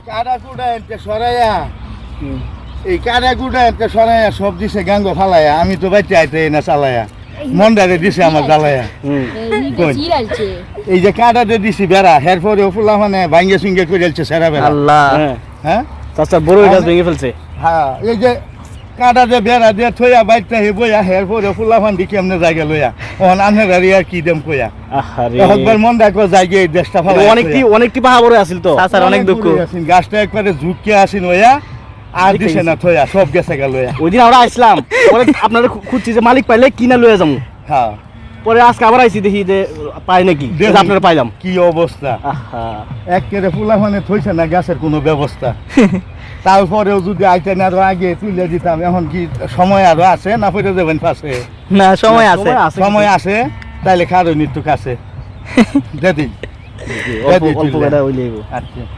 কাটা কুড়া এনতে সরাইয়া এই কাটা কুড়া এনতে সরাইয়া সব দিছে গাঙ্গ ফালাইয়া আমি তো বাইতে আইতে না চালাইয়া মন্ডারে দিছে আমার জ্বালাইয়া এই যে কাটাতে দিছি বেড়া হের পরে ফুলা মানে ভাঙ্গে সুঙ্গে করেছে সেরা বেড়া আল্লাহ হ্যাঁ চাচা বড় গাছ ভেঙে ফেলছে হ্যাঁ এই যে কাটা যে বেড়া দিয়ে থইয়া বাইতে হে বইয়া হের পরে ফুলা ফান দি কেমনে জায়গা লইয়া ওহন আনের আর কি দেম কইয়া আহারে একবার মন রাখবো জায়গা এই দেশটা ফালা অনেকটি পাহা বড় আছিল তো চাচার অনেক দুঃখ গাছটা একবারে ঝুঁকে আসিন ওয়া আর দিছে না থইয়া সব গেছে গেল ওই দিন আমরা আসলাম পরে আপনারা খুঁজছি যে মালিক পাইলে কিনা লয়ে যাবো হ্যাঁ পরে আজকে আবার আইছি দেখি যে পাই নাকি আপনারা পাইলাম কি অবস্থা আহা একেবারে ফুলা মানে থইছে না গাছের কোনো ব্যবস্থা তারপরেও যদি আইতেন আরো আগে তুলে দিতাম এখন কি সময় আরো আছে না পড়ে যাবেন পাশে না সময় আছে সময় আছে তাইলে খারো নিত্যুক আছে দিদি অল্প করে হইলেই আচ্ছা